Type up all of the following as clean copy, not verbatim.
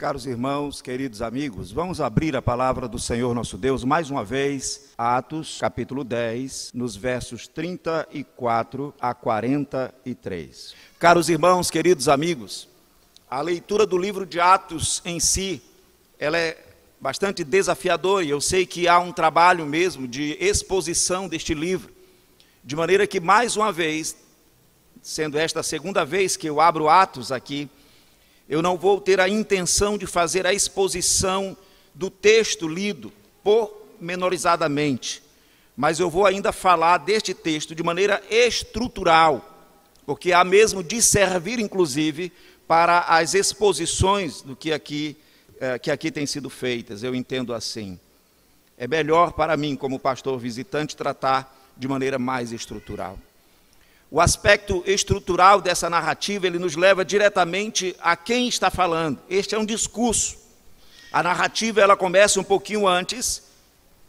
Caros irmãos, queridos amigos, vamos abrir a palavra do Senhor nosso Deus mais uma vez, Atos, capítulo 10, nos versos 34 a 43. Caros irmãos, queridos amigos, a leitura do livro de Atos em si, ela é bastante desafiadora e eu sei que há um trabalho mesmo de exposição deste livro, de maneira que mais uma vez, sendo esta a segunda vez que eu abro Atos aqui, eu não vou ter a intenção de fazer a exposição do texto lido pormenorizadamente, mas eu vou ainda falar deste texto de maneira estrutural, porque há mesmo de servir, inclusive, para as exposições do que aqui têm sido feitas. Eu entendo assim. É melhor para mim, como pastor visitante, tratar de maneira mais estrutural. O aspecto estrutural dessa narrativa, ele nos leva diretamente a quem está falando. Este é um discurso. A narrativa, ela começa um pouquinho antes.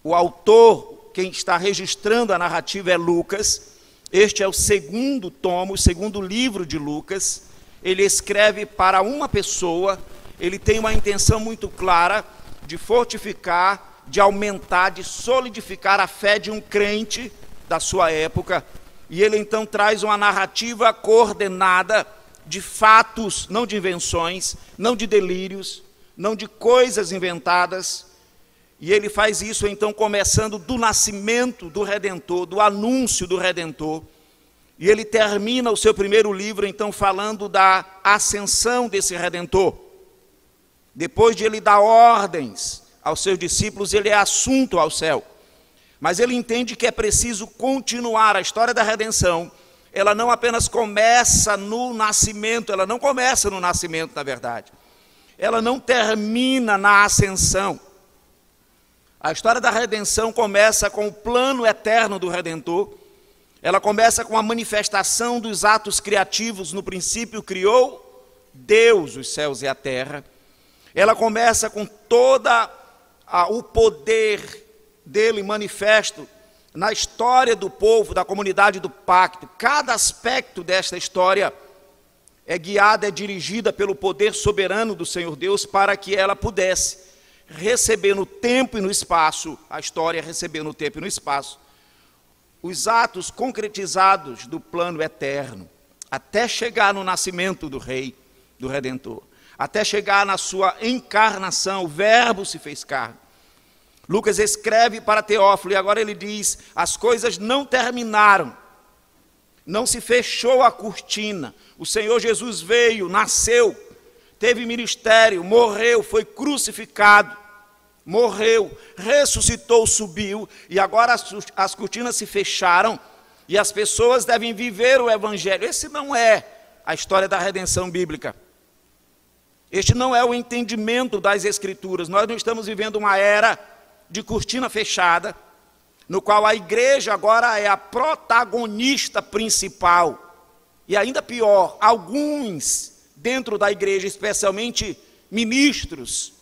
O autor, quem está registrando a narrativa é Lucas. Este é o segundo tomo, o segundo livro de Lucas. Ele escreve para uma pessoa. Ele tem uma intenção muito clara de fortificar, de aumentar, de solidificar a fé de um crente da sua época. E ele então traz uma narrativa coordenada de fatos, não de invenções, não de delírios, não de coisas inventadas. E ele faz isso então começando do nascimento do Redentor, do anúncio do Redentor. E ele termina o seu primeiro livro então falando da ascensão desse Redentor. Depois de ele dar ordens aos seus discípulos, ele é assunto ao céu. Mas ele entende que é preciso continuar. A história da redenção, ela não apenas começa no nascimento, ela não começa no nascimento, na verdade. Ela não termina na ascensão. A história da redenção começa com o plano eterno do Redentor. Ela começa com a manifestação dos atos criativos. No princípio criou Deus os céus e a terra. Ela começa com toda o poder dele manifesto na história do povo, da comunidade do pacto. Cada aspecto desta história é guiada, é dirigida pelo poder soberano do Senhor Deus para que ela pudesse receber no tempo e no espaço, a história receber no tempo e no espaço, os atos concretizados do plano eterno, até chegar no nascimento do Rei, do Redentor, até chegar na sua encarnação, o Verbo se fez carne. Lucas escreve para Teófilo e agora ele diz, as coisas não terminaram, não se fechou a cortina, o Senhor Jesus veio, nasceu, teve ministério, morreu, foi crucificado, morreu, ressuscitou, subiu, e agora as cortinas se fecharam e as pessoas devem viver o Evangelho. Esse não é a história da redenção bíblica. Este não é o entendimento das Escrituras. Nós não estamos vivendo uma era de cortina fechada, no qual a igreja agora é a protagonista principal. E ainda pior, alguns dentro da igreja, especialmente ministros,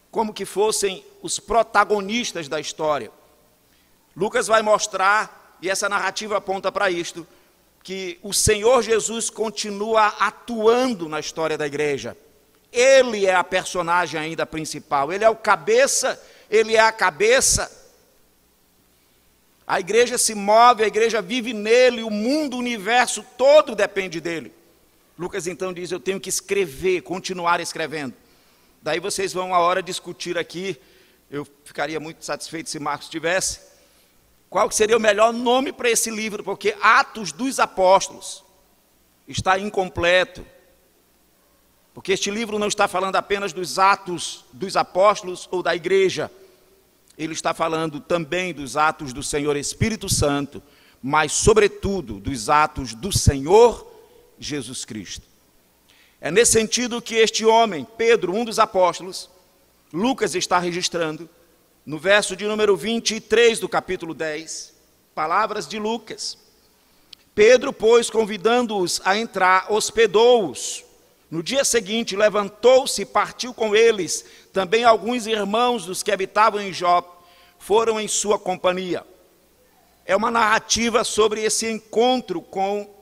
como que fossem os protagonistas da história. Lucas vai mostrar, e essa narrativa aponta para isto, que o Senhor Jesus continua atuando na história da igreja. Ele é a personagem ainda principal, ele é o cabeça, ele é a cabeça. A igreja se move, a igreja vive nele, o mundo, o universo todo depende dele. Lucas então diz, eu tenho que escrever, continuar escrevendo. Daí vocês vão a hora discutir aqui, eu ficaria muito satisfeito se Marcos tivesse, qual seria o melhor nome para esse livro, porque Atos dos Apóstolos está incompleto. Porque este livro não está falando apenas dos atos dos apóstolos ou da igreja. Ele está falando também dos atos do Senhor Espírito Santo, mas sobretudo dos atos do Senhor Jesus Cristo. É nesse sentido que este homem, Pedro, um dos apóstolos, Lucas está registrando, no verso de número 23 do capítulo 10, palavras de Lucas. Pedro, pois, convidando-os a entrar, hospedou-os. No dia seguinte, levantou-se e partiu com eles. Também alguns irmãos dos que habitavam em Jope foram em sua companhia. É uma narrativa sobre esse encontro com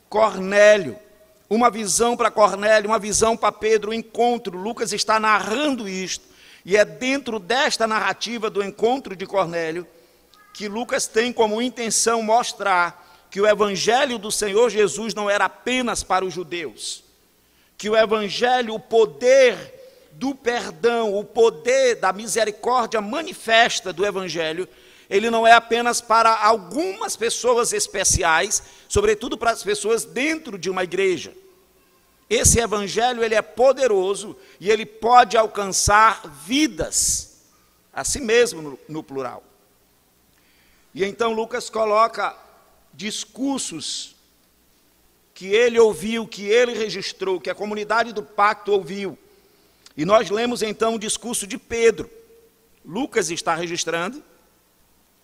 Cornélio, uma visão para Cornélio, uma visão para Pedro, um encontro. Lucas está narrando isto, e é dentro desta narrativa do encontro de Cornélio que Lucas tem como intenção mostrar que o evangelho do Senhor Jesus não era apenas para os judeus, que o evangelho, o poder do perdão, o poder da misericórdia manifesta do evangelho, ele não é apenas para algumas pessoas especiais, sobretudo para as pessoas dentro de uma igreja. Esse evangelho, ele é poderoso e ele pode alcançar vidas, assim mesmo no plural. E então Lucas coloca discursos que ele ouviu, que ele registrou, que a comunidade do pacto ouviu. E nós lemos então o discurso de Pedro. Lucas está registrando,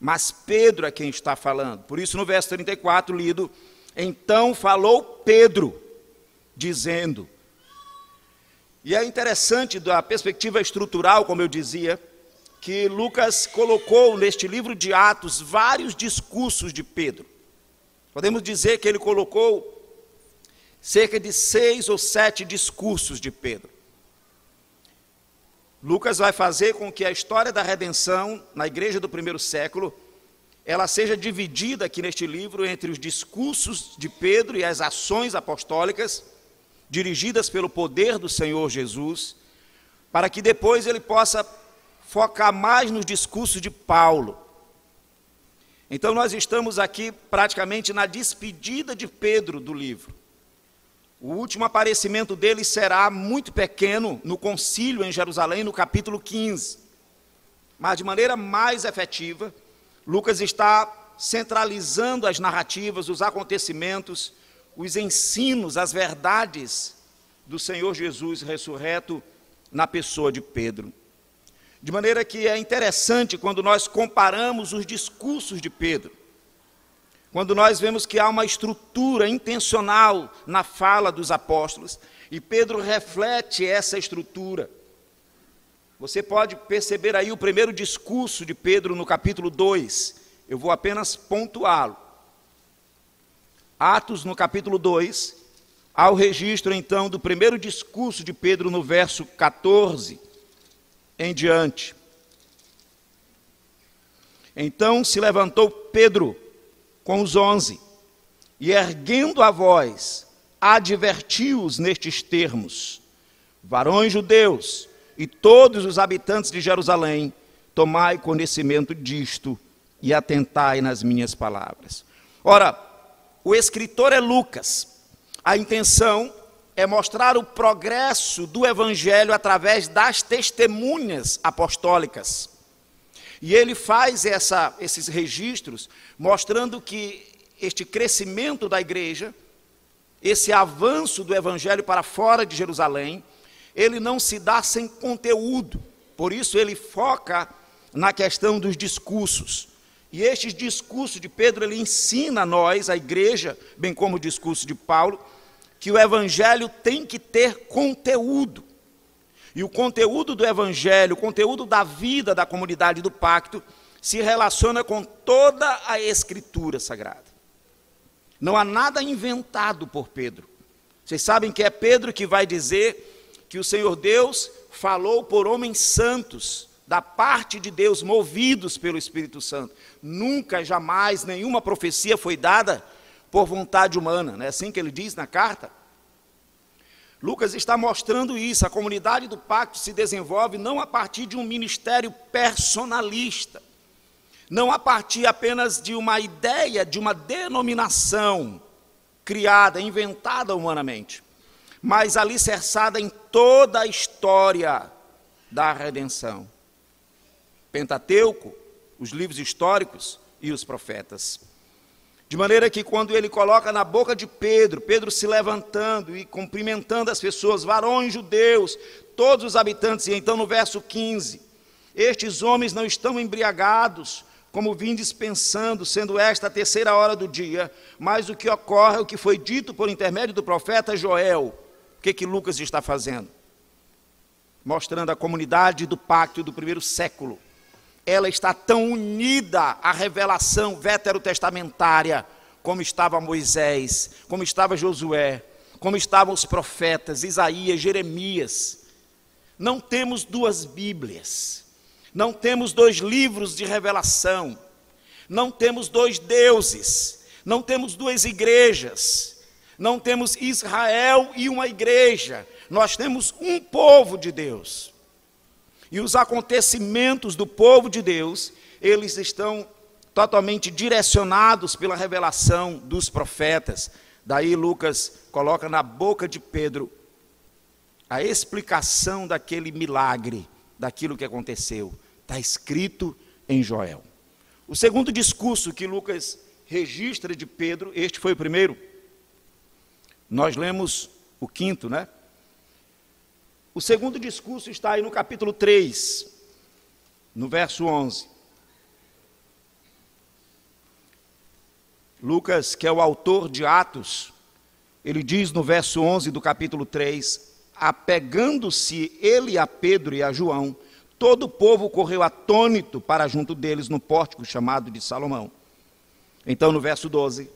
mas Pedro é quem está falando. Por isso no verso 34, lido, então falou Pedro, dizendo. E é interessante da perspectiva estrutural, como eu dizia, que Lucas colocou neste livro de Atos vários discursos de Pedro. Podemos dizer que ele colocou cerca de 6 ou 7 discursos de Pedro. Lucas vai fazer com que a história da redenção na igreja do primeiro século, ela seja dividida aqui neste livro entre os discursos de Pedro e as ações apostólicas, dirigidas pelo poder do Senhor Jesus, para que depois ele possa focar mais nos discursos de Paulo. Então nós estamos aqui praticamente na despedida de Pedro do livro. O último aparecimento dele será muito pequeno no concílio em Jerusalém, no capítulo 15. Mas de maneira mais efetiva, Lucas está centralizando as narrativas, os acontecimentos, os ensinos, as verdades do Senhor Jesus ressurreto na pessoa de Pedro. De maneira que é interessante quando nós comparamos os discursos de Pedro, quando nós vemos que há uma estrutura intencional na fala dos apóstolos, e Pedro reflete essa estrutura. Você pode perceber aí o primeiro discurso de Pedro no capítulo 2, eu vou apenas pontuá-lo. Atos, no capítulo 2, há o registro então do primeiro discurso de Pedro no verso 14 em diante. Então se levantou Pedro com os 11, e erguendo a voz, advertiu-os nestes termos: varões judeus e todos os habitantes de Jerusalém, tomai conhecimento disto e atentai nas minhas palavras. Ora, o escritor é Lucas. A intenção é mostrar o progresso do evangelho através das testemunhas apostólicas. E ele faz esses registros mostrando que este crescimento da igreja, esse avanço do evangelho para fora de Jerusalém, ele não se dá sem conteúdo. Por isso ele foca na questão dos discursos. E estes discursos de Pedro, ele ensina a nós, a igreja, bem como o discurso de Paulo, que o evangelho tem que ter conteúdo. E o conteúdo do evangelho, o conteúdo da vida da comunidade do pacto, se relaciona com toda a escritura sagrada. Não há nada inventado por Pedro. Vocês sabem que é Pedro que vai dizer que o Senhor Deus falou por homens santos, da parte de Deus, movidos pelo Espírito Santo. Nunca, jamais, nenhuma profecia foi dada por vontade humana. Não é assim que ele diz na carta? Lucas está mostrando isso. A comunidade do pacto se desenvolve não a partir de um ministério personalista, não a partir apenas de uma ideia, de uma denominação criada, inventada humanamente, mas alicerçada em toda a história da redenção. Pentateuco, os livros históricos e os profetas. De maneira que quando ele coloca na boca de Pedro, Pedro se levantando e cumprimentando as pessoas, varões judeus, todos os habitantes, e então no verso 15, estes homens não estão embriagados, como vindes pensando, sendo esta a terceira hora do dia, mas o que ocorre é o que foi dito por intermédio do profeta Joel. O que Lucas está fazendo? Mostrando a comunidade do pacto do primeiro século. Ela está tão unida à revelação veterotestamentária, como estava Moisés, como estava Josué, como estavam os profetas, Isaías, Jeremias. Não temos duas Bíblias, não temos dois livros de revelação, não temos dois deuses, não temos duas igrejas, não temos Israel e uma igreja, nós temos um povo de Deus. E os acontecimentos do povo de Deus, eles estão totalmente direcionados pela revelação dos profetas. Daí Lucas coloca na boca de Pedro a explicação daquele milagre, daquilo que aconteceu. Está escrito em Joel. O segundo discurso que Lucas registra de Pedro, este foi o primeiro. Nós lemos o quinto, né? O segundo discurso está aí no capítulo 3, no verso 11. Lucas, que é o autor de Atos, ele diz no verso 11 do capítulo 3, apegando-se ele a Pedro e a João, todo o povo correu atônito para junto deles no pórtico chamado de Salomão. Então, no verso 12,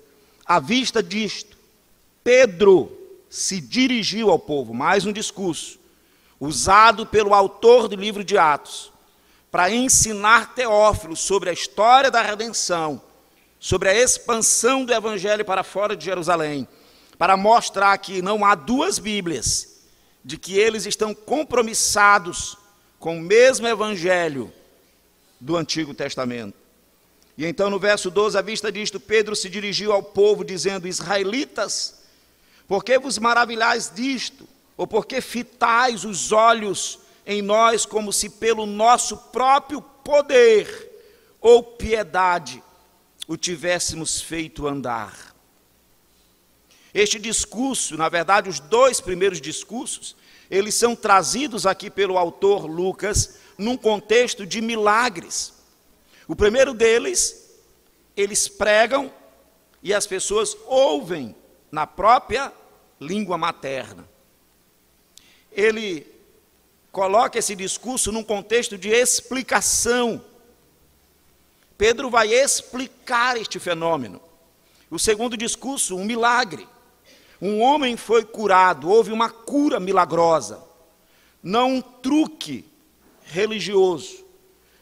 à vista disto, Pedro se dirigiu ao povo, mais um discurso, usado pelo autor do livro de Atos, para ensinar Teófilo sobre a história da redenção, sobre a expansão do evangelho para fora de Jerusalém, para mostrar que não há duas Bíblias, de que eles estão compromissados com o mesmo evangelho do Antigo Testamento. E então no verso 12, à vista disto, Pedro se dirigiu ao povo dizendo, israelitas, por que vos maravilhais disto? Ou por que fitais os olhos em nós como se pelo nosso próprio poder ou piedade o tivéssemos feito andar? Este discurso, na verdade, os dois primeiros discursos, eles são trazidos aqui pelo autor Lucas num contexto de milagres. O primeiro deles, eles pregam e as pessoas ouvem na própria língua materna. Ele coloca esse discurso num contexto de explicação. Pedro vai explicar este fenômeno. O segundo discurso, um milagre. Um homem foi curado, houve uma cura milagrosa. Não um truque religioso,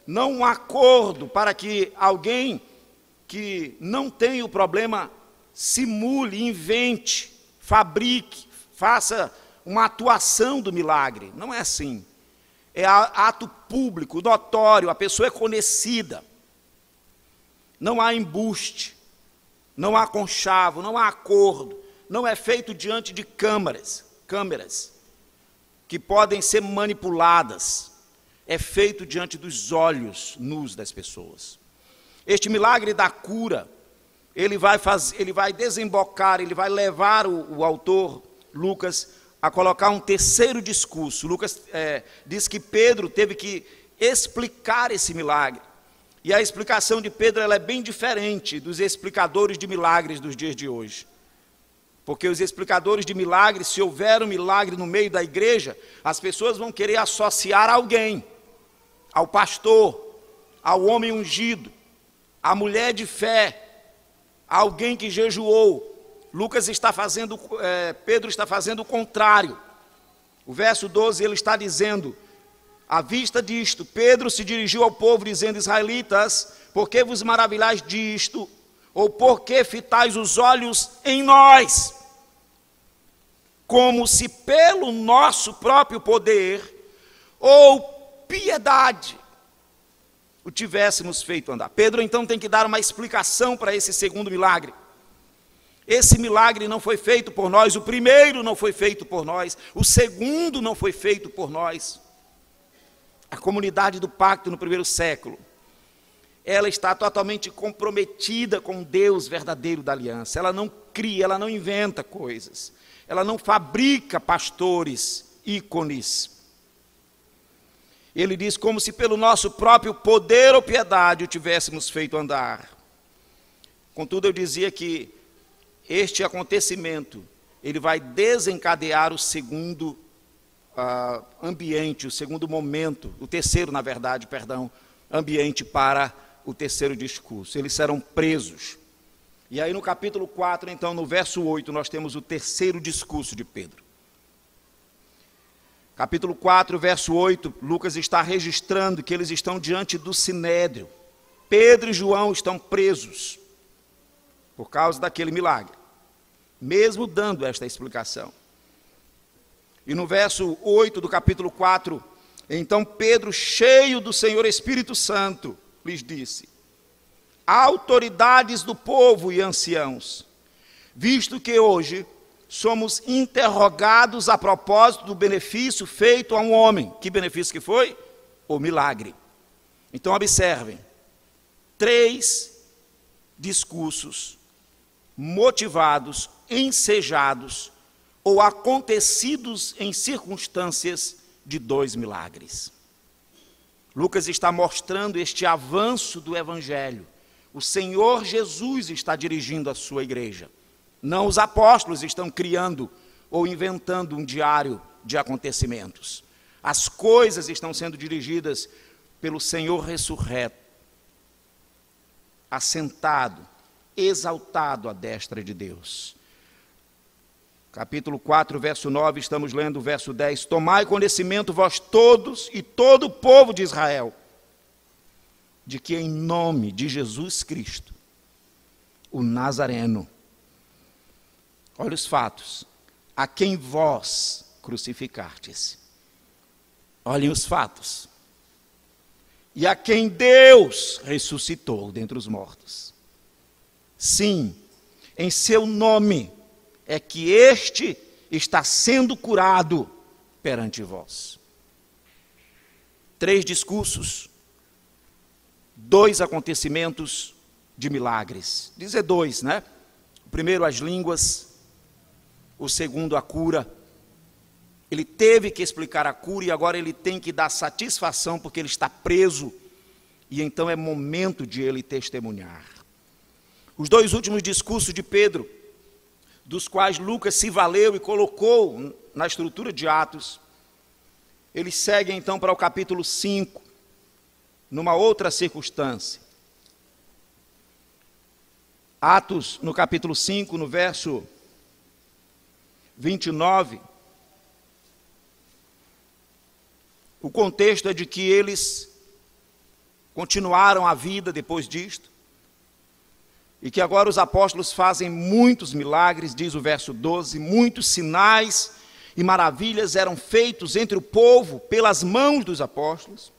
não um acordo para que alguém que não tem o problema simule, invente, fabrique, faça uma atuação do milagre. Não é assim. É ato público, notório, a pessoa é conhecida. Não há embuste, não há conchavo, não há acordo, não é feito diante de câmeras que podem ser manipuladas. É feito diante dos olhos nus das pessoas. Este milagre da cura, ele vai desembocar, ele vai levar o autor Lucas a colocar um terceiro discurso. Lucas diz que Pedro teve que explicar esse milagre. E a explicação de Pedro ela é bem diferente dos explicadores de milagres dos dias de hoje. Porque os explicadores de milagres, se houver um milagre no meio da igreja, as pessoas vão querer associar alguém, ao pastor, ao homem ungido, à mulher de fé, a alguém que jejuou. Pedro está fazendo o contrário. O verso 12, ele está dizendo, à vista disto, Pedro se dirigiu ao povo dizendo, israelitas, por que vos maravilhais disto? Ou por que fitais os olhos em nós? Como se pelo nosso próprio poder ou piedade o tivéssemos feito andar. Pedro então tem que dar uma explicação para esse segundo milagre. Esse milagre não foi feito por nós, o primeiro não foi feito por nós, o segundo não foi feito por nós. A comunidade do pacto no primeiro século, ela está totalmente comprometida com o Deus verdadeiro da aliança. Ela não cria, ela não inventa coisas, ela não fabrica pastores, ícones. Ele diz como se pelo nosso próprio poder ou piedade o tivéssemos feito andar. Contudo, eu dizia que este acontecimento, ele vai desencadear o segundo ambiente, o segundo momento, o terceiro, na verdade, ambiente para o terceiro discurso. Eles serão presos. E aí no capítulo 4, então, no verso 8, nós temos o terceiro discurso de Pedro. Capítulo 4, verso 8, Lucas está registrando que eles estão diante do Sinédrio. Pedro e João estão presos por causa daquele milagre, mesmo dando esta explicação. E no verso 8 do capítulo 4, então Pedro, cheio do Senhor Espírito Santo, lhes disse: autoridades do povo e anciãos, visto que hoje somos interrogados a propósito do benefício feito a um homem. Que benefício que foi? O milagre. Então observem, 3 discursos motivados, ensejados ou acontecidos em circunstâncias de 2 milagres. Lucas está mostrando este avanço do Evangelho. O Senhor Jesus está dirigindo a sua igreja. Não os apóstolos estão criando ou inventando um diário de acontecimentos. As coisas estão sendo dirigidas pelo Senhor ressurreto, assentado, exaltado à destra de Deus. Capítulo 4, verso 9, estamos lendo o verso 10. Tomai conhecimento vós todos e todo o povo de Israel, de que em nome de Jesus Cristo, o Nazareno, olha os fatos, a quem vós crucificastes. Olhem os fatos. E a quem Deus ressuscitou dentre os mortos. Sim, em seu nome é que este está sendo curado perante vós. 3 discursos, 2 acontecimentos de milagres. Dizer 2, né? O primeiro, as línguas. O segundo, a cura. Ele teve que explicar a cura e agora ele tem que dar satisfação porque ele está preso. E então é momento de ele testemunhar. Os 2 últimos discursos de Pedro, dos quais Lucas se valeu e colocou na estrutura de Atos, eles seguem então para o capítulo 5, numa outra circunstância. Atos, no capítulo 5, no verso 29, o contexto é de que eles continuaram a vida depois disto, e que agora os apóstolos fazem muitos milagres, diz o verso 12, muitos sinais e maravilhas eram feitos entre o povo pelas mãos dos apóstolos,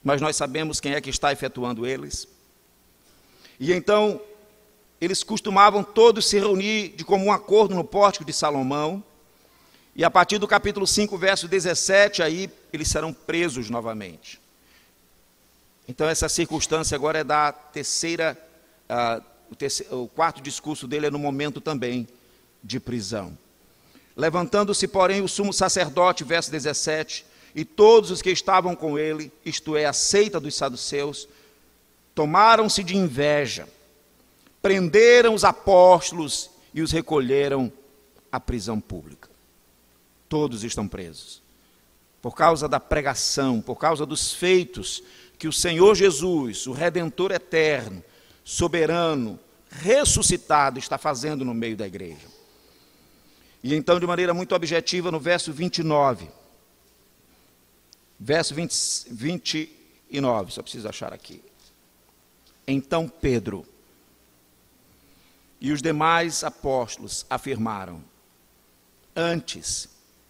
mas nós sabemos quem é que está efetuando eles. E então eles costumavam todos se reunir de comum acordo no pórtico de Salomão, e a partir do capítulo 5, verso 17, aí eles serão presos novamente. Então essa circunstância agora é da terceira, o quarto discurso dele é no momento também de prisão. Levantando-se, porém, o sumo sacerdote, verso 17, e todos os que estavam com ele, isto é, a seita dos saduceus, tomaram-se de inveja, prenderam os apóstolos e os recolheram à prisão pública. Todos estão presos. Por causa da pregação, por causa dos feitos que o Senhor Jesus, o Redentor eterno, soberano, ressuscitado, está fazendo no meio da igreja. E então, de maneira muito objetiva, no verso 29, verso 29, só preciso achar aqui. Então Pedro e os demais apóstolos afirmaram: antes,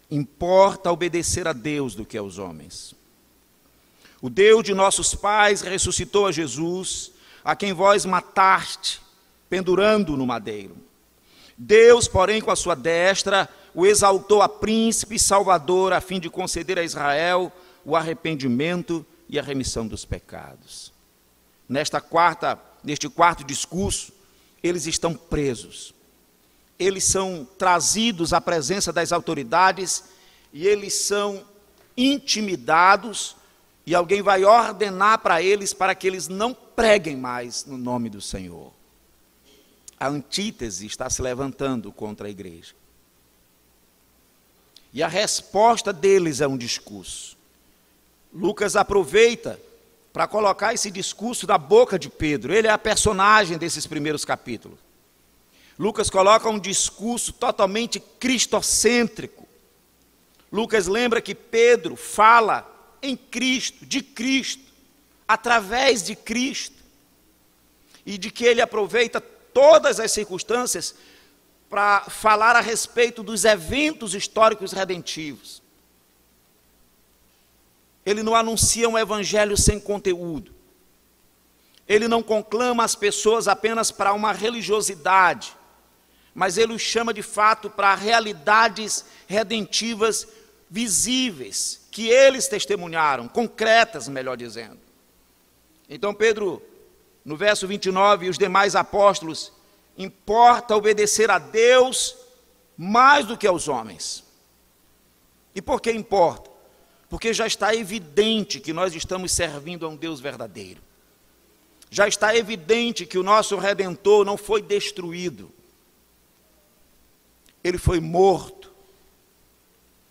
importa obedecer a Deus do que aos homens. O Deus de nossos pais ressuscitou a Jesus, a quem vós mataste, pendurando no madeiro. Deus, porém, com a sua destra, o exaltou a príncipe e salvador, a fim de conceder a Israel o arrependimento e a remissão dos pecados. Neste quarto discurso, eles estão presos. Eles são trazidos à presença das autoridades e eles são intimidados, e alguém vai ordenar para eles para que eles não preguem mais no nome do Senhor. A antítese está se levantando contra a igreja. E a resposta deles é um discurso. Lucas aproveita para colocar esse discurso da boca de Pedro. Ele é a personagem desses primeiros capítulos. Lucas coloca um discurso totalmente cristocêntrico. Lucas lembra que Pedro fala em Cristo, de Cristo, através de Cristo, e de que ele aproveita todas as circunstâncias para falar a respeito dos eventos históricos redentivos. Ele não anuncia um evangelho sem conteúdo. Ele não conclama as pessoas apenas para uma religiosidade, mas ele os chama de fato para realidades redentivas visíveis, que eles testemunharam, concretas, melhor dizendo. Então Pedro, no verso 29, e os demais apóstolos, importa obedecer a Deus mais do que aos homens. E por que importa? Porque já está evidente que nós estamos servindo a um Deus verdadeiro. Já está evidente que o nosso Redentor não foi destruído. Ele foi morto.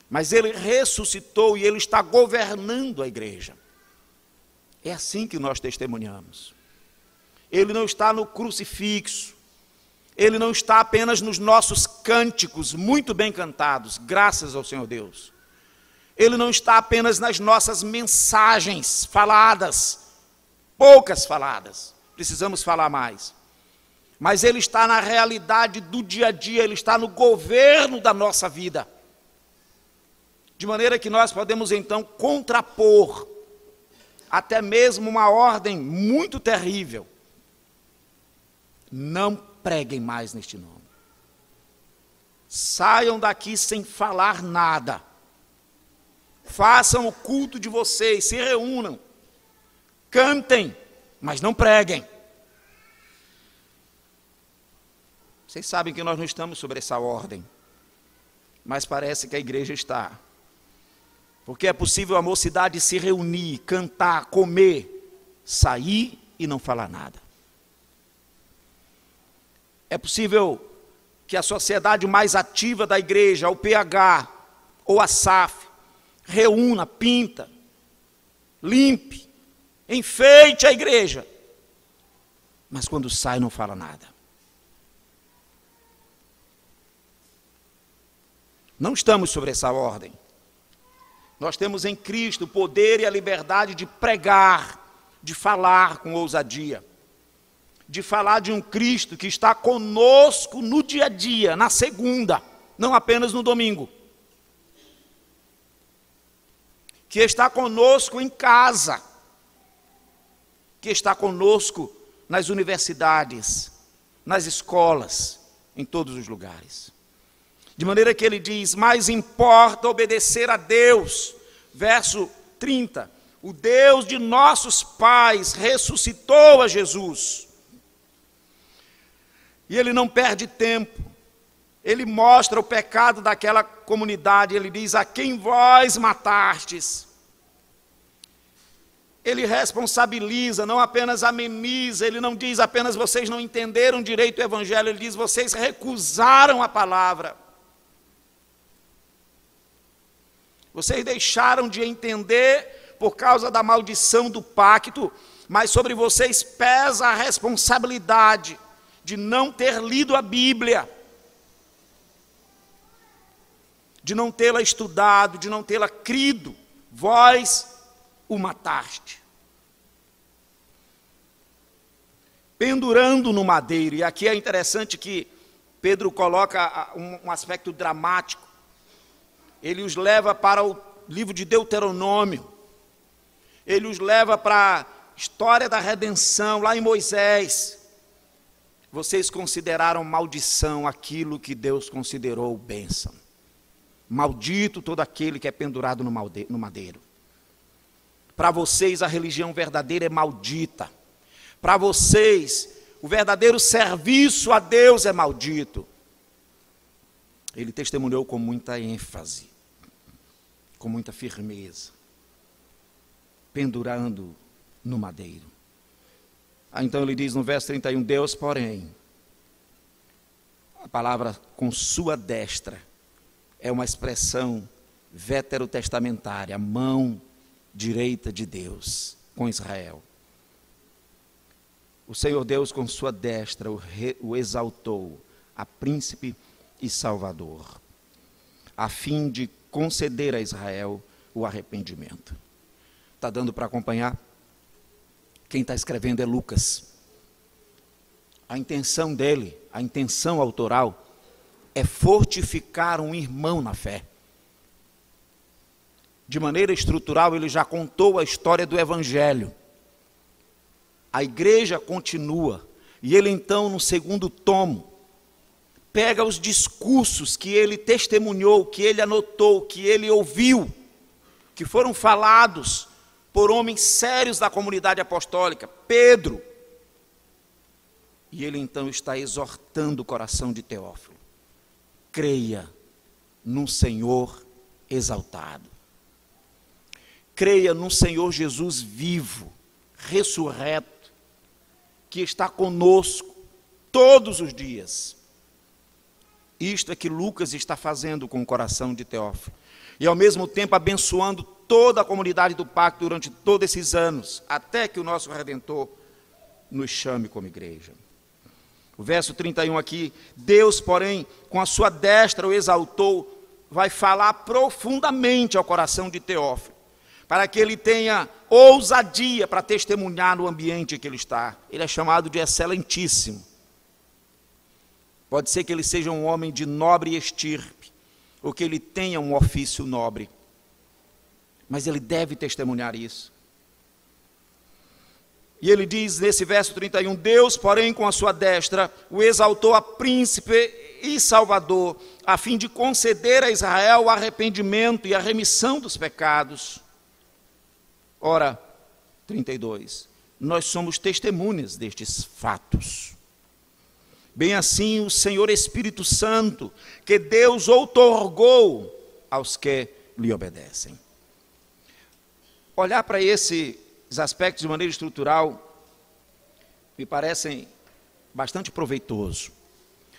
Mas ele ressuscitou e ele está governando a igreja. É assim que nós testemunhamos. Ele não está no crucifixo. Ele não está apenas nos nossos cânticos, muito bem cantados, graças ao Senhor Deus. Ele não está apenas nas nossas mensagens faladas, poucas faladas, precisamos falar mais. Mas ele está na realidade do dia a dia, ele está no governo da nossa vida. De maneira que nós podemos então contrapor até mesmo uma ordem muito terrível. Não preguem mais neste nome. Saiam daqui sem falar nada. Façam o culto de vocês, se reúnam. Cantem, mas não preguem. Vocês sabem que nós não estamos sobre essa ordem, mas parece que a igreja está. Porque é possível a mocidade se reunir, cantar, comer, sair e não falar nada. É possível que a sociedade mais ativa da igreja, o PH ou a SAF, reúna, pinta, limpe, enfeite a igreja, mas quando sai não fala nada. Não estamos sobre essa ordem. Nós temos em Cristo o poder e a liberdade de pregar, de falar com ousadia, de falar de um Cristo que está conosco no dia a dia, na segunda, não apenas no domingo. Que está conosco em casa, que está conosco nas universidades, nas escolas, em todos os lugares. De maneira que ele diz, mais importa obedecer a Deus. Verso 30, o Deus de nossos pais ressuscitou a Jesus. E ele não perde tempo. Ele mostra o pecado daquela comunidade. Ele diz, a quem vós matastes. Ele responsabiliza, não apenas ameniza. Ele não diz apenas vocês não entenderam direito o evangelho. Ele diz, vocês recusaram a palavra. Vocês deixaram de entender por causa da maldição do pacto, mas sobre vocês pesa a responsabilidade de não ter lido a Bíblia, de não tê-la estudado, de não tê-la crido. Vós o mataste. Pendurando no madeiro, e aqui é interessante que Pedro coloca um aspecto dramático. Ele os leva para o livro de Deuteronômio. Ele os leva para a história da redenção, lá em Moisés. Vocês consideraram maldição aquilo que Deus considerou bênção. Maldito todo aquele que é pendurado no madeiro. Para vocês a religião verdadeira é maldita. Para vocês o verdadeiro serviço a Deus é maldito. Ele testemunhou com muita ênfase, com muita firmeza, pendurando no madeiro. Então ele diz no verso 31, Deus, porém, a palavra com sua destra é uma expressão veterotestamentária, mão direita de Deus com Israel. O Senhor Deus com sua destra o exaltou, a príncipe e salvador, a fim de conceder a Israel o arrependimento. Está dando para acompanhar? Quem está escrevendo é Lucas. A intenção dele, a intenção autoral, é fortificar um irmão na fé. De maneira estrutural, ele já contou a história do Evangelho. A igreja continua, e ele então, no segundo tomo, pega os discursos que ele testemunhou, que ele anotou, que ele ouviu, que foram falados por homens sérios da comunidade apostólica, Pedro. E ele então está exortando o coração de Teófilo: creia num Senhor exaltado. Creia num Senhor Jesus vivo, ressurreto, que está conosco todos os dias. Isto é que Lucas está fazendo com o coração de Teófilo. E ao mesmo tempo abençoando toda a comunidade do pacto durante todos esses anos, até que o nosso Redentor nos chame como igreja. O verso 31 aqui: Deus, porém, com a sua destra o exaltou, vai falar profundamente ao coração de Teófilo, para que ele tenha ousadia para testemunhar no ambiente em que ele está. Ele é chamado de excelentíssimo. Pode ser que ele seja um homem de nobre estirpe, ou que ele tenha um ofício nobre, mas ele deve testemunhar isso. E ele diz nesse verso 31, Deus, porém, com a sua destra, o exaltou a príncipe e salvador, a fim de conceder a Israel o arrependimento e a remissão dos pecados. Ora, 32, nós somos testemunhas destes fatos. Bem assim o Senhor Espírito Santo, que Deus outorgou aos que lhe obedecem. Olhar para esses aspectos de maneira estrutural me parecem bastante proveitoso.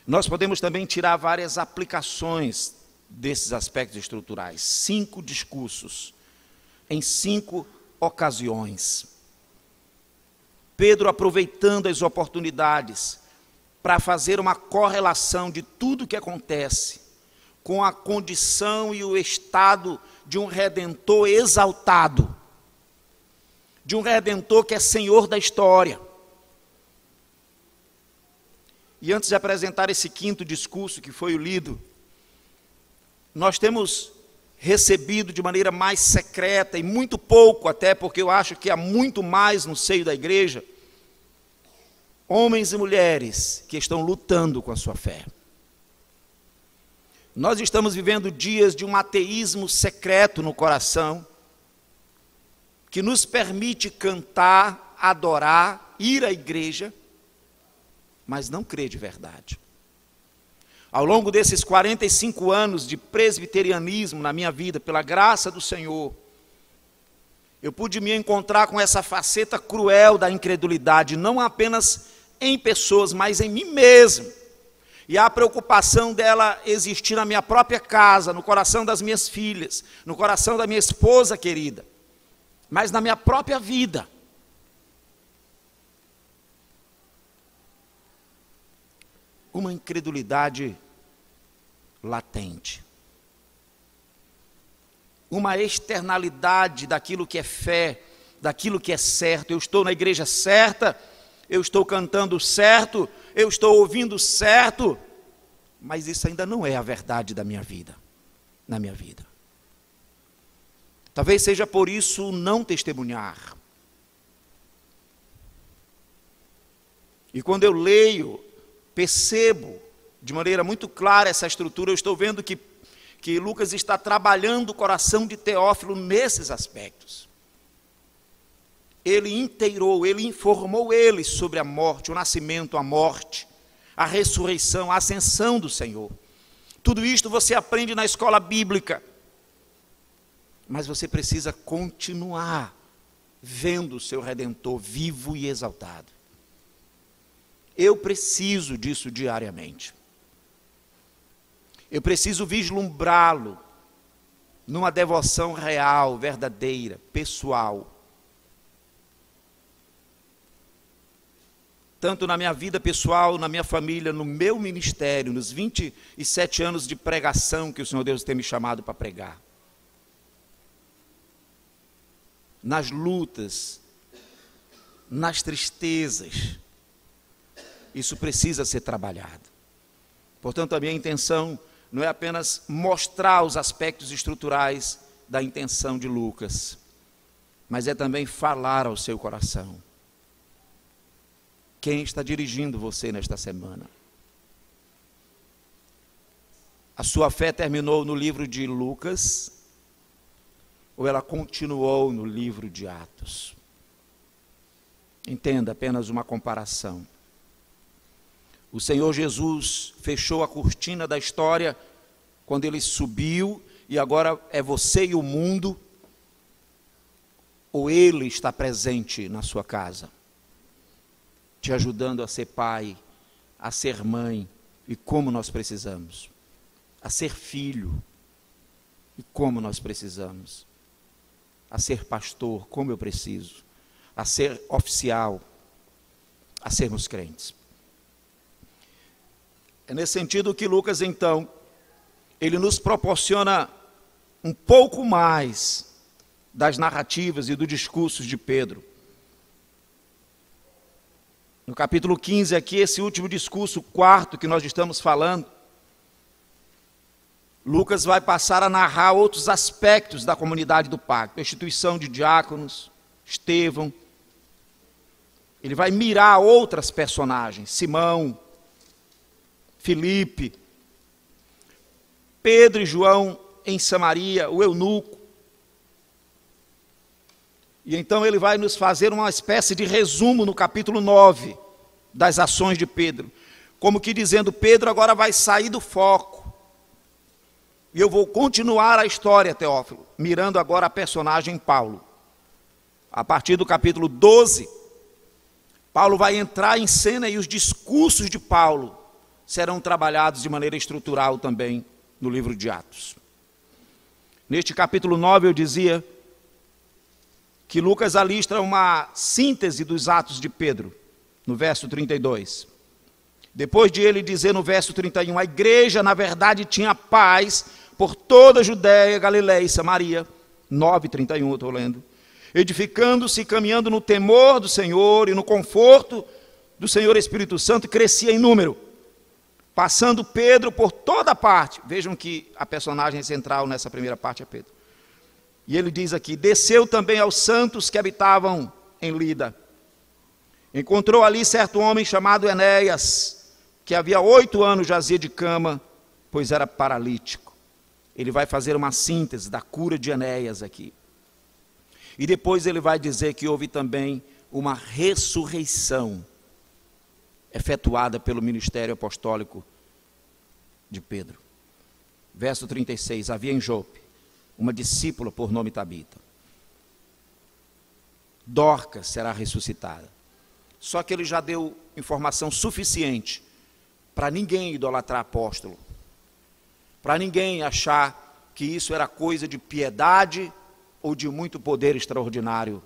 Nós podemos também tirar várias aplicações desses aspectos estruturais. 5 discursos, em 5 ocasiões. Pedro aproveitando as oportunidades para fazer uma correlação de tudo o que acontece com a condição e o estado de um Redentor exaltado, de um Redentor que é Senhor da história. E antes de apresentar esse 5º discurso que foi o lido, nós temos recebido de maneira mais secreta, e muito pouco até, porque eu acho que há muito mais no seio da igreja, homens e mulheres que estão lutando com a sua fé. Nós estamos vivendo dias de um ateísmo secreto no coração, que nos permite cantar, adorar, ir à igreja, mas não crer de verdade. Ao longo desses 45 anos de presbiterianismo na minha vida, pela graça do Senhor, eu pude me encontrar com essa faceta cruel da incredulidade, não apenas em pessoas, mas em mim mesmo. E a preocupação dela existir na minha própria casa, no coração das minhas filhas, no coração da minha esposa querida, mas na minha própria vida. Uma incredulidade latente. Uma externalidade daquilo que é fé, daquilo que é certo. Eu estou na igreja certa, eu estou cantando certo, eu estou ouvindo certo, mas isso ainda não é a verdade da minha vida, na minha vida. Talvez seja por isso não testemunhar. E quando eu leio, percebo de maneira muito clara essa estrutura, eu estou vendo que Lucas está trabalhando o coração de Teófilo nesses aspectos. Ele inteirou, ele informou ele sobre a morte, o nascimento, a morte, a ressurreição, a ascensão do Senhor. Tudo isto você aprende na escola bíblica. Mas você precisa continuar vendo o seu Redentor vivo e exaltado. Eu preciso disso diariamente. Eu preciso vislumbrá-lo numa devoção real, verdadeira, pessoal. tanto na minha vida pessoal, na minha família, no meu ministério, nos 27 anos de pregação que o Senhor Deus tem me chamado para pregar. Nas lutas, nas tristezas, isso precisa ser trabalhado. Portanto, a minha intenção não é apenas mostrar os aspectos estruturais da intenção de Lucas, mas é também falar ao seu coração. Quem está dirigindo você nesta semana? A sua fé terminou no livro de Lucas ou ela continuou no livro de Atos? Entenda, apenas uma comparação. O Senhor Jesus fechou a cortina da história quando ele subiu e agora é você e o mundo, ou ele está presente na sua casa, te ajudando a ser pai, a ser mãe, e como nós precisamos, a ser filho, e como nós precisamos, a ser pastor, como eu preciso, a ser oficial, a sermos crentes. É nesse sentido que Lucas, então, ele nos proporciona um pouco mais das narrativas e dos discursos de Pedro. No capítulo 15 aqui, esse último discurso, quarto que nós estamos falando, Lucas vai passar a narrar outros aspectos da comunidade do pacto, a instituição de diáconos, Estevão. Ele vai mirar outras personagens, Simão, Filipe, Pedro e João em Samaria, o eunuco. E então ele vai nos fazer uma espécie de resumo no capítulo 9 das ações de Pedro. Como que dizendo, Pedro agora vai sair do foco. E eu vou continuar a história, Teófilo, mirando agora a personagem Paulo. A partir do capítulo 12, Paulo vai entrar em cena e os discursos de Paulo serão trabalhados de maneira estrutural também no livro de Atos. Neste capítulo 9 eu dizia que Lucas alistra uma síntese dos atos de Pedro, no verso 32. Depois de ele dizer no verso 31, a igreja na verdade tinha paz por toda a Judéia, Galiléia e Samaria, 9:31 eu estou lendo, edificando-se e caminhando no temor do Senhor e no conforto do Senhor Espírito Santo, crescia em número, passando Pedro por toda parte. Vejam que a personagem central nessa primeira parte é Pedro. E ele diz aqui, desceu também aos santos que habitavam em Lida. Encontrou ali certo homem chamado Enéas, que havia 8 anos jazia de cama, pois era paralítico. Ele vai fazer uma síntese da cura de Enéas aqui. E depois ele vai dizer que houve também uma ressurreição efetuada pelo ministério apostólico de Pedro. Verso 36, havia em Jope uma discípula por nome Tabita. Dorcas será ressuscitada. Só que ele já deu informação suficiente para ninguém idolatrar apóstolo, para ninguém achar que isso era coisa de piedade ou de muito poder extraordinário,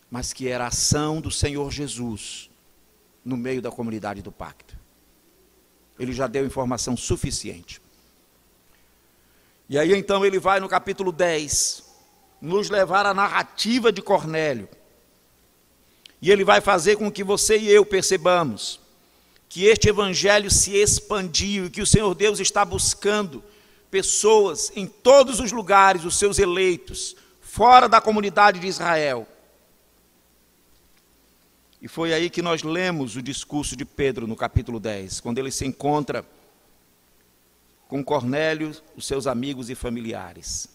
mas que era a ação do Senhor Jesus no meio da comunidade do pacto. Ele já deu informação suficiente. E aí então ele vai no capítulo 10, nos levar à narrativa de Cornélio. E ele vai fazer com que você e eu percebamos que este evangelho se expandiu e que o Senhor Deus está buscando pessoas em todos os lugares, os seus eleitos, fora da comunidade de Israel. E foi aí que nós lemos o discurso de Pedro no capítulo 10, quando ele se encontra com Cornélio, os seus amigos e familiares.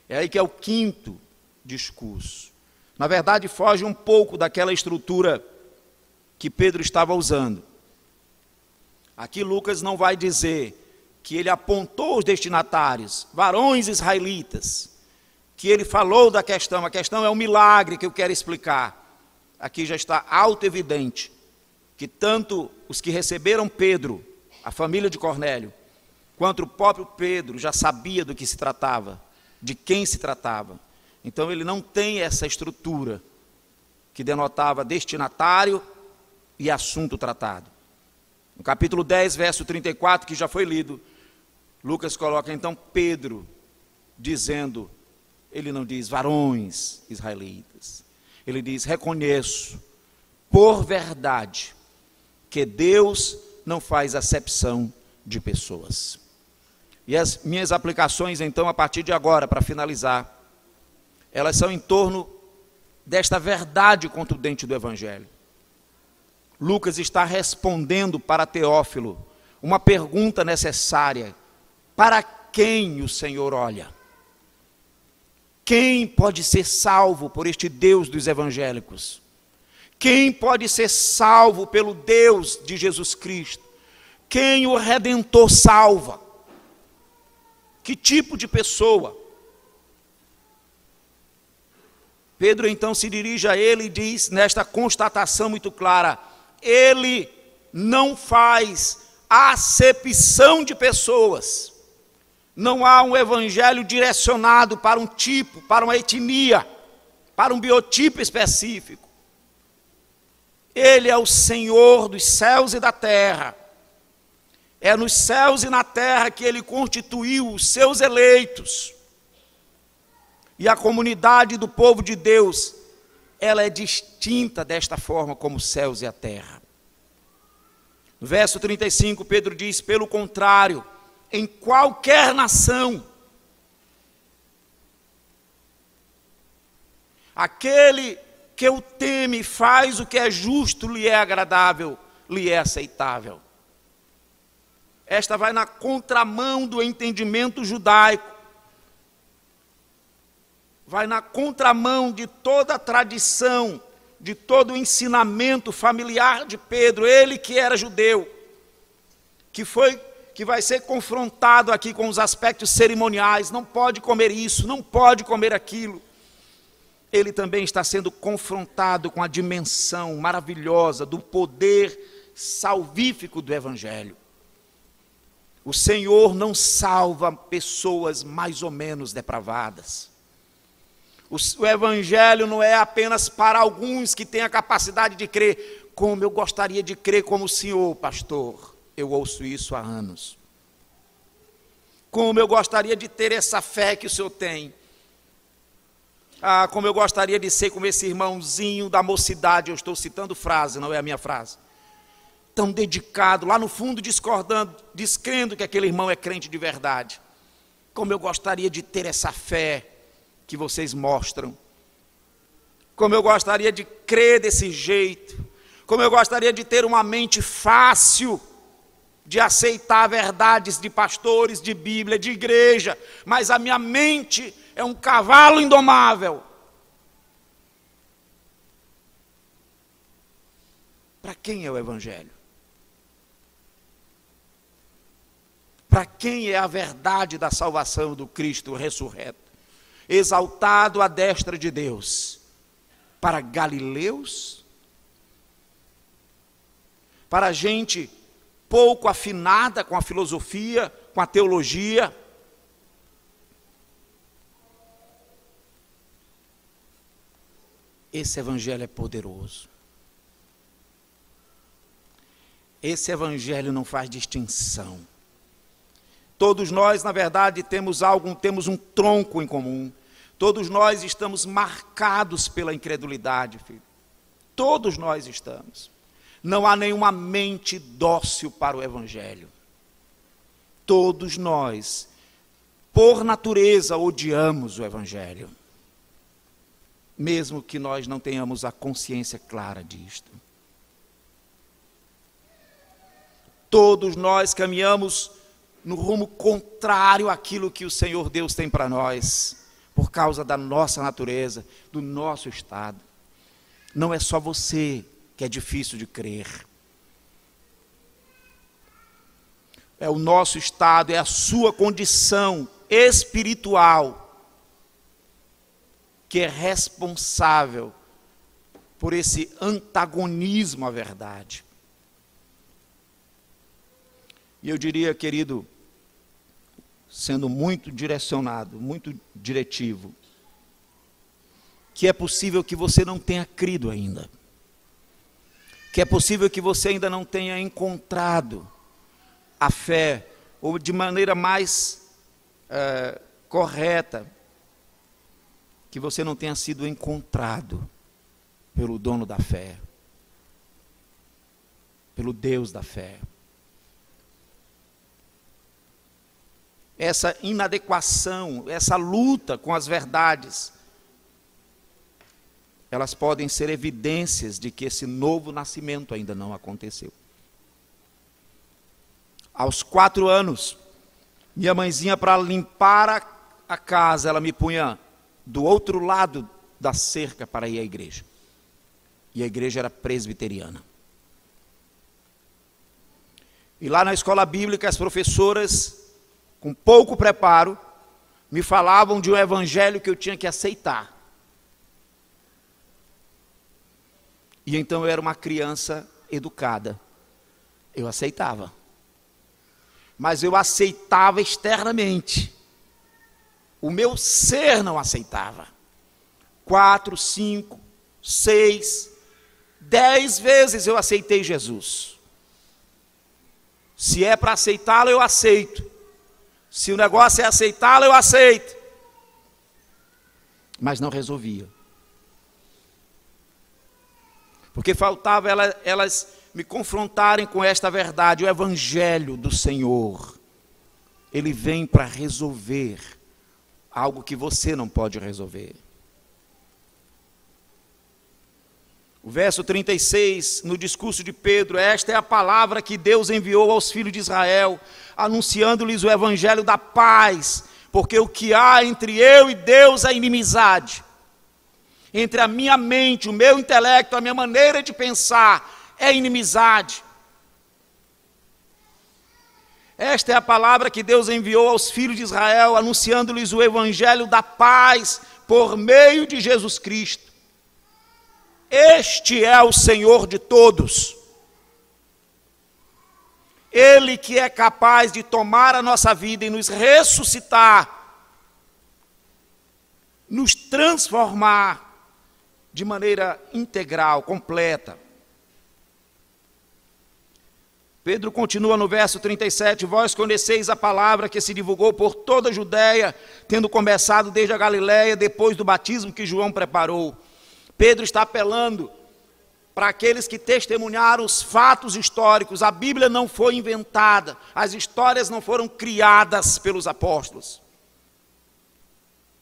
É aí que é o quinto discurso. Na verdade, foge um pouco daquela estrutura que Pedro estava usando. Aqui Lucas não vai dizer que ele apontou os destinatários, varões israelitas, que ele falou da questão. A questão é um milagre que eu quero explicar. Aqui já está auto-evidente que tanto os que receberam Pedro, a família de Cornélio, quanto o próprio Pedro já sabia do que se tratava, de quem se tratava. Então ele não tem essa estrutura que denotava destinatário e assunto tratado. No capítulo 10, verso 34, que já foi lido, Lucas coloca então Pedro dizendo, ele não diz varões israelitas, ele diz reconheço por verdade que Deus não faz acepção de pessoas. E as minhas aplicações então a partir de agora, para finalizar, elas são em torno desta verdade contundente do Evangelho. Lucas está respondendo para Teófilo uma pergunta necessária: para quem o Senhor olha? Quem pode ser salvo por este Deus dos evangélicos? Quem pode ser salvo pelo Deus de Jesus Cristo? Quem o Redentor salva? Que tipo de pessoa? Pedro então se dirige a ele e diz, nesta constatação muito clara, ele não faz acepção de pessoas. Não há um evangelho direcionado para um tipo, para uma etnia, para um biotipo específico. Ele é o Senhor dos céus e da terra. É nos céus e na terra que ele constituiu os seus eleitos. E a comunidade do povo de Deus, ela é distinta desta forma como os céus e a terra. No verso 35, Pedro diz, pelo contrário, em qualquer nação, aquele que o teme faz o que é justo, lhe é agradável, lhe é aceitável. Esta vai na contramão do entendimento judaico, vai na contramão de toda a tradição, de todo o ensinamento familiar de Pedro, ele que era judeu, que vai ser confrontado aqui com os aspectos cerimoniais, não pode comer isso, não pode comer aquilo. Ele também está sendo confrontado com a dimensão maravilhosa do poder salvífico do Evangelho. O Senhor não salva pessoas mais ou menos depravadas. O Evangelho não é apenas para alguns que têm a capacidade de crer, como eu gostaria de crer como o senhor, pastor. Eu ouço isso há anos. Como eu gostaria de ter essa fé que o senhor tem. Ah, como eu gostaria de ser como esse irmãozinho da mocidade, eu estou citando frase, não é a minha frase. Tão dedicado, lá no fundo discordando, descrendo que aquele irmão é crente de verdade. Como eu gostaria de ter essa fé que vocês mostram. Como eu gostaria de crer desse jeito. Como eu gostaria de ter uma mente fácil de aceitar verdades de pastores, de Bíblia, de igreja, mas a minha mente é um cavalo indomável. Para quem é o Evangelho? Para quem é a verdade da salvação do Cristo ressurreto, exaltado à destra de Deus? Para galileus? Para gente pouco afinada com a filosofia, com a teologia? Esse Evangelho é poderoso. Esse Evangelho não faz distinção. Todos nós, na verdade, temos um tronco em comum. Todos nós estamos marcados pela incredulidade, filho. Todos nós estamos. Não há nenhuma mente dócil para o Evangelho. Todos nós, por natureza, odiamos o Evangelho. Mesmo que nós não tenhamos a consciência clara disto. Todos nós caminhamos no rumo contrário àquilo que o Senhor Deus tem para nós, por causa da nossa natureza, do nosso estado. Não é só você que é difícil de crer. É o nosso estado, é a sua condição espiritual que é responsável por esse antagonismo à verdade. E eu diria, querido, sendo muito direcionado, muito diretivo, que é possível que você não tenha crido ainda. que é possível que você ainda não tenha encontrado a fé, ou de maneira mais correta, que você não tenha sido encontrado pelo dono da fé, pelo Deus da fé. Essa inadequação, essa luta com as verdades, elas podem ser evidências de que esse novo nascimento ainda não aconteceu. Aos 4 anos, minha mãezinha, para limpar a casa, ela me punha do outro lado da cerca para ir à igreja. E a igreja era presbiteriana. E lá na escola bíblica, as professoras, com pouco preparo, me falavam de um evangelho que eu tinha que aceitar. E então eu era uma criança educada. Eu aceitava. Mas eu aceitava externamente. O meu ser não aceitava. 4, 5, 6, 10 vezes eu aceitei Jesus. Se é para aceitá-lo, eu aceito. Se o negócio é aceitá-lo, eu aceito. Mas não resolvia. Porque faltava elas me confrontarem com esta verdade. O evangelho do Senhor, ele vem para resolver algo que você não pode resolver. O verso 36, no discurso de Pedro: esta é a palavra que Deus enviou aos filhos de Israel, anunciando-lhes o evangelho da paz, porque o que há entre eu e Deus é inimizade. Entre a minha mente, o meu intelecto, a minha maneira de pensar, é inimizade. Esta é a palavra que Deus enviou aos filhos de Israel, anunciando-lhes o evangelho da paz, por meio de Jesus Cristo. Este é o Senhor de todos. Ele que é capaz de tomar a nossa vida e nos ressuscitar, nos transformar de maneira integral, completa. Pedro continua no verso 37, vós conheceis a palavra que se divulgou por toda a Judéia, tendo começado desde a Galiléia, depois do batismo que João preparou. Pedro está apelando para aqueles que testemunharam os fatos históricos. A Bíblia não foi inventada, as histórias não foram criadas pelos apóstolos.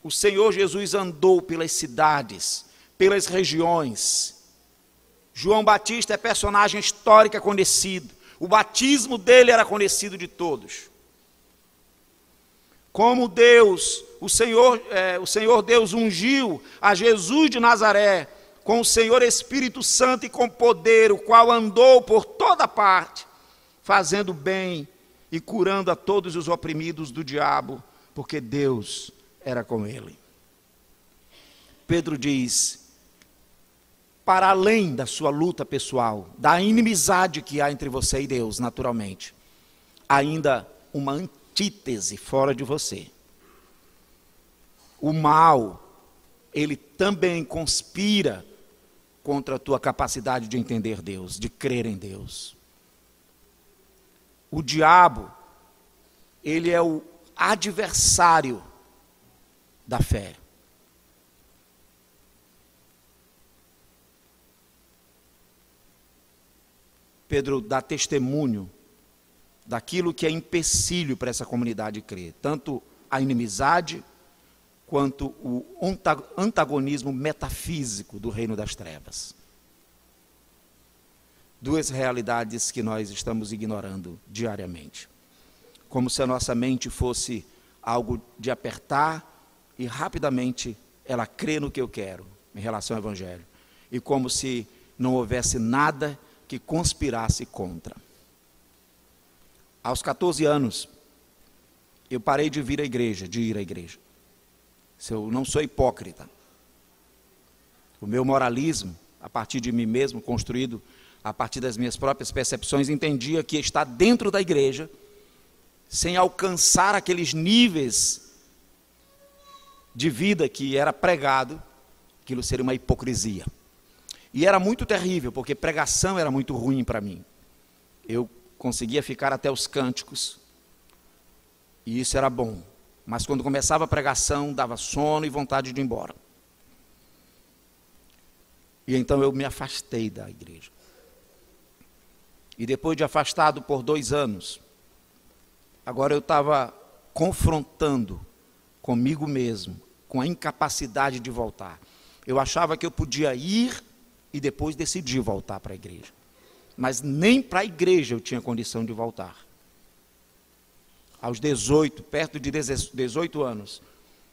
O Senhor Jesus andou pelas cidades, pelas regiões. João Batista é personagem histórico conhecido. O batismo dele era conhecido de todos. Como Deus, o Senhor Deus ungiu a Jesus de Nazaré com o Senhor Espírito Santo e com poder, o qual andou por toda parte, fazendo bem e curando a todos os oprimidos do diabo, porque Deus era com ele. Pedro diz: para além da sua luta pessoal, da inimizade que há entre você e Deus, naturalmente, ainda uma antítese fora de você. O mal, ele também conspira contra a tua capacidade de entender Deus, de crer em Deus. O diabo, ele é o adversário da fé. Pedro dá testemunho daquilo que é empecilho para essa comunidade crer, tanto a inimizade quanto o antagonismo metafísico do reino das trevas. Duas realidades que nós estamos ignorando diariamente. Como se a nossa mente fosse algo de apertar e rapidamente ela crê no que eu quero em relação ao evangelho. E como se não houvesse nada que conspirasse contra. Aos 14 anos, eu parei de ir à igreja. Eu não sou hipócrita. O meu moralismo, a partir de mim mesmo, construído a partir das minhas próprias percepções, entendia que estar dentro da igreja, sem alcançar aqueles níveis de vida que era pregado, aquilo seria uma hipocrisia. E era muito terrível, porque pregação era muito ruim para mim. Eu conseguia ficar até os cânticos, e isso era bom. Mas quando começava a pregação, dava sono e vontade de ir embora. E então eu me afastei da igreja. E depois de afastado por 2 anos, agora eu estava confrontando comigo mesmo, com a incapacidade de voltar. Eu achava que eu podia ir e depois decidir voltar para a igreja. Mas nem para a igreja eu tinha condição de voltar. Aos 18, perto de 18 anos,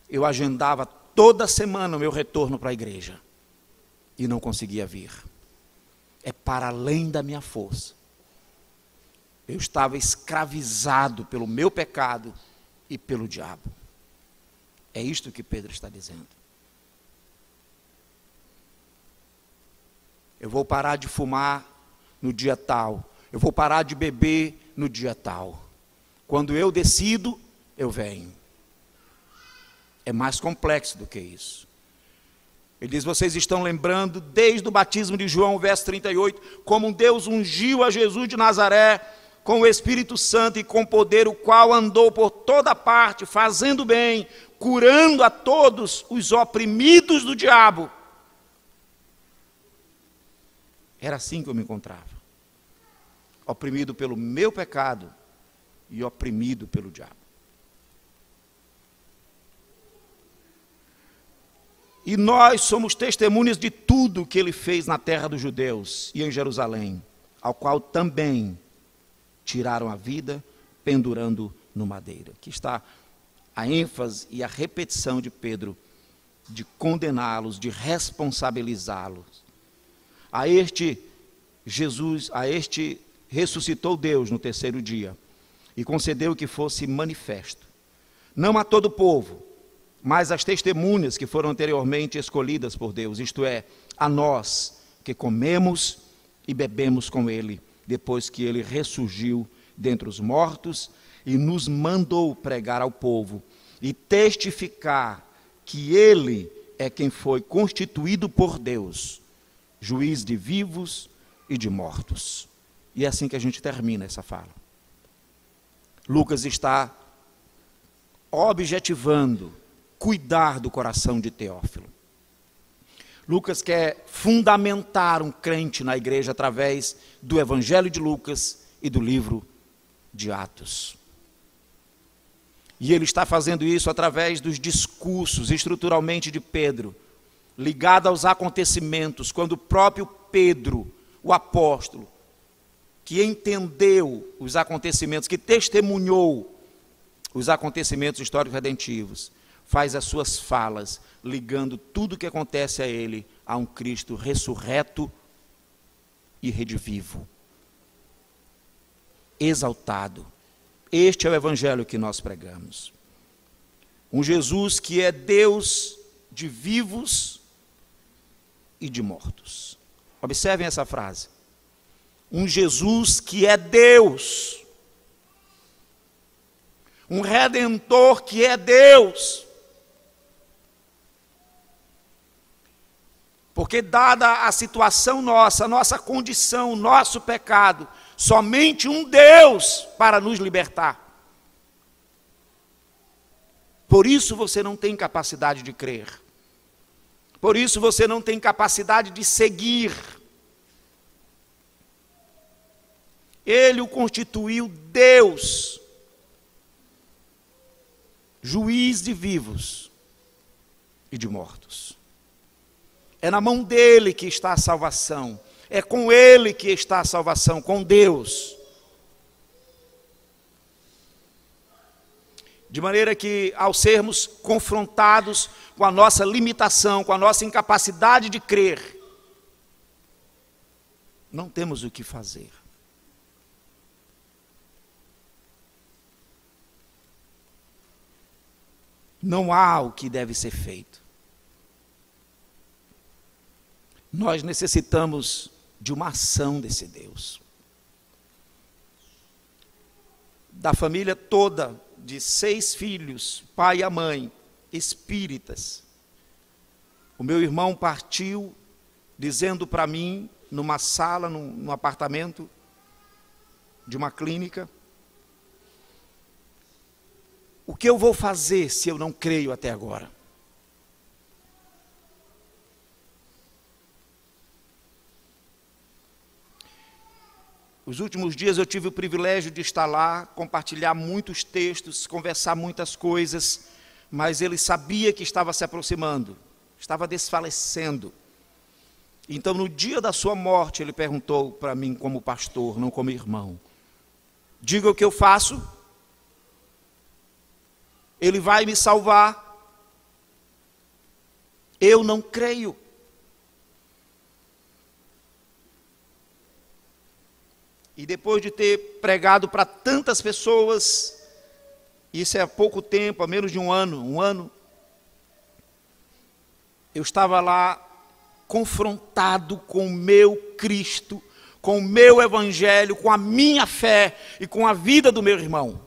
eu agendava toda semana o meu retorno para a igreja. E não conseguia vir. É para além da minha força. Eu estava escravizado pelo meu pecado e pelo diabo. É isto que Pedro está dizendo. Eu vou parar de fumar no dia tal. Eu vou parar de beber no dia tal. Quando eu decido, eu venho. É mais complexo do que isso. Ele diz, vocês estão lembrando, desde o batismo de João, verso 38, como Deus ungiu a Jesus de Nazaré com o Espírito Santo e com poder, o qual andou por toda parte, fazendo bem, curando a todos os oprimidos do diabo. Era assim que eu me encontrava. Oprimido pelo meu pecado e oprimido pelo diabo. E nós somos testemunhas de tudo que ele fez na terra dos judeus e em Jerusalém, ao qual também tiraram a vida pendurando no madeiro. Aqui está a ênfase e a repetição de Pedro de condená-los, de responsabilizá-los. A este Jesus, a este ressuscitou Deus no 3º dia e concedeu que fosse manifesto, não a todo o povo, mas as testemunhas que foram anteriormente escolhidas por Deus, isto é, a nós que comemos e bebemos com ele, depois que ele ressurgiu dentre os mortos e nos mandou pregar ao povo e testificar que ele é quem foi constituído por Deus, juiz de vivos e de mortos. E é assim que a gente termina essa fala. Lucas está objetivando cuidar do coração de Teófilo. Lucas quer fundamentar um crente na igreja através do Evangelho de Lucas e do livro de Atos. E ele está fazendo isso através dos discursos, estruturalmente, de Pedro, ligado aos acontecimentos, quando o próprio Pedro, o apóstolo, que entendeu os acontecimentos, que testemunhou os acontecimentos históricos redentivos, faz as suas falas, ligando tudo o que acontece a ele a um Cristo ressurreto e redivivo, exaltado. Este é o evangelho que nós pregamos. Um Jesus que é Deus de vivos e de mortos. Observem essa frase. Um Jesus que é Deus. Um Redentor que é Deus. Porque dada a situação nossa, a nossa condição, o nosso pecado, somente um Deus para nos libertar. Por isso você não tem capacidade de crer. Por isso você não tem capacidade de seguir. Ele o constituiu Deus, juiz de vivos e de mortos. É na mão dele que está a salvação. É com ele que está a salvação, com Deus. De maneira que, ao sermos confrontados com a nossa limitação, com a nossa incapacidade de crer, não temos o que fazer. Não há o que deve ser feito. Nós necessitamos de uma ação desse Deus. Da família toda, de 6 filhos, pai e a mãe, espíritas. O meu irmão partiu dizendo para mim, numa sala, num apartamento de uma clínica, o que eu vou fazer se eu não creio até agora? Os últimos dias eu tive o privilégio de estar lá, compartilhar muitos textos, conversar muitas coisas, mas ele sabia que estava se aproximando, estava desfalecendo. Então, no dia da sua morte, ele perguntou para mim como pastor, não como irmão: diga o que eu faço? Ele vai me salvar? Eu não creio. E depois de ter pregado para tantas pessoas, isso é há pouco tempo, há menos de um ano, eu estava lá confrontado com o meu Cristo, com o meu Evangelho, com a minha fé e com a vida do meu irmão.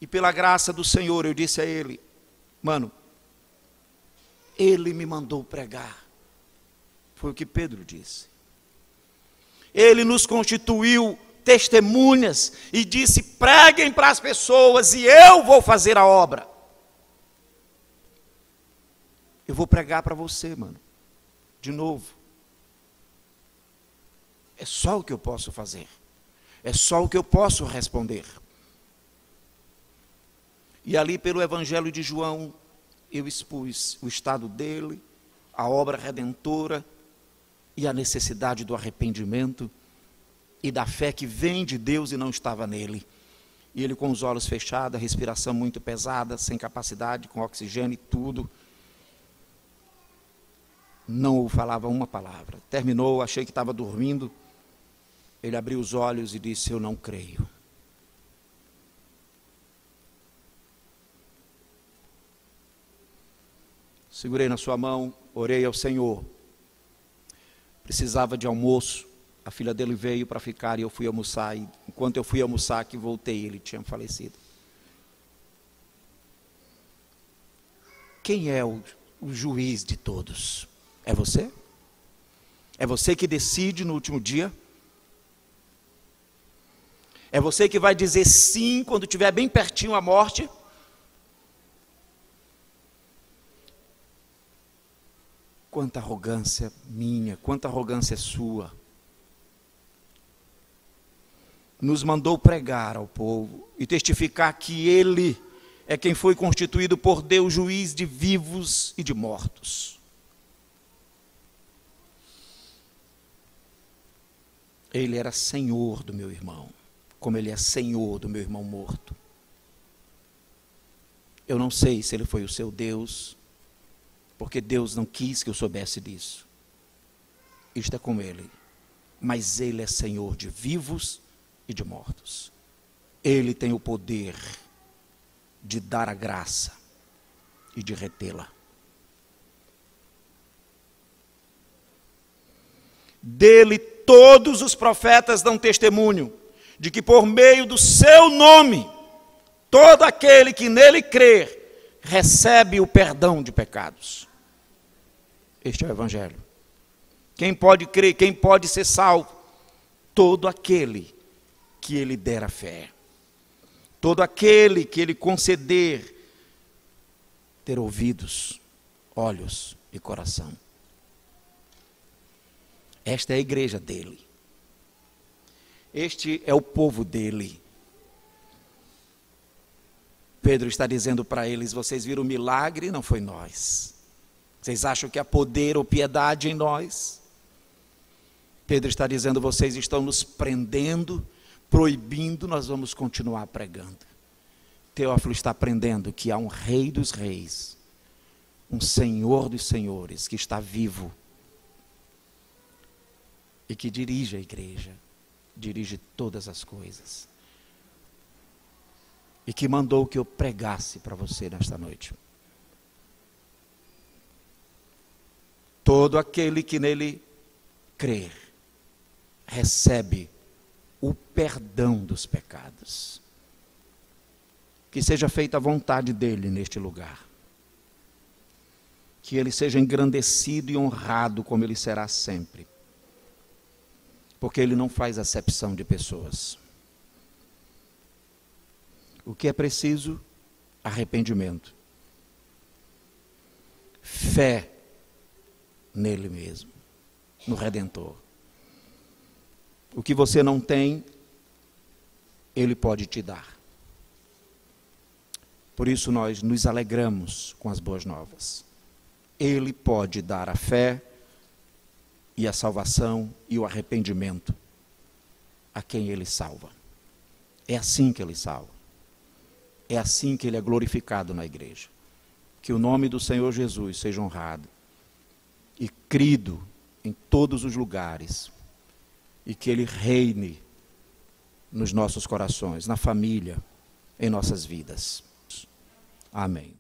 E pela graça do Senhor, eu disse a ele: mano, ele me mandou pregar. Foi o que Pedro disse. Ele nos constituiu testemunhas e disse: preguem para as pessoas e eu vou fazer a obra. Eu vou pregar para você, mano, de novo. É só o que eu posso fazer. É só o que eu posso responder. E ali, pelo Evangelho de João, eu expus o estado dele, a obra redentora e a necessidade do arrependimento e da fé que vem de Deus e não estava nele. E ele com os olhos fechados, a respiração muito pesada, sem capacidade, com oxigênio e tudo, não falava uma palavra. Terminou, achei que estava dormindo. Ele abriu os olhos e disse: eu não creio. Segurei na sua mão, orei ao Senhor. Precisava de almoço. A filha dele veio para ficar e eu fui almoçar. E enquanto eu fui almoçar, que voltei, ele tinha falecido. Quem é o juiz de todos? É você? É você que decide no último dia? É você que vai dizer sim quando estiver bem pertinho a morte? Quanta arrogância minha, quanta arrogância sua. Nos mandou pregar ao povo e testificar que Ele é quem foi constituído por Deus, juiz de vivos e de mortos. Ele era senhor do meu irmão, como Ele é senhor do meu irmão morto. Eu não sei se Ele foi o seu Deus, porque Deus não quis que eu soubesse disso. Isto é com Ele. Mas Ele é Senhor de vivos e de mortos. Ele tem o poder de dar a graça e de retê-la. Dele todos os profetas dão testemunho de que por meio do seu nome, todo aquele que nele crer, recebe o perdão de pecados. Este é o Evangelho. Quem pode crer, quem pode ser salvo? Todo aquele que ele der a fé. Todo aquele que ele conceder ter ouvidos, olhos e coração. Esta é a igreja dele. Este é o povo dele. Pedro está dizendo para eles: vocês viram o milagre, não foi nós. Vocês acham que há poder ou piedade em nós? Pedro está dizendo: vocês estão nos prendendo, proibindo, nós vamos continuar pregando. Teófilo está aprendendo que há um Rei dos Reis, um Senhor dos Senhores, que está vivo e que dirige a igreja, dirige todas as coisas, e que mandou que eu pregasse para você nesta noite. Todo aquele que nele crer, recebe o perdão dos pecados. que seja feita a vontade dele neste lugar. Que ele seja engrandecido e honrado como ele será sempre. Porque ele não faz acepção de pessoas. O que é preciso? Arrependimento. Fé nele mesmo, no Redentor. O que você não tem, ele pode te dar. Por isso nós nos alegramos com as boas novas. Ele pode dar a fé e a salvação e o arrependimento a quem ele salva. É assim que ele salva. É assim que ele é glorificado na igreja. Que o nome do Senhor Jesus seja honrado e crido em todos os lugares, e que ele reine nos nossos corações, na família, em nossas vidas. Amém.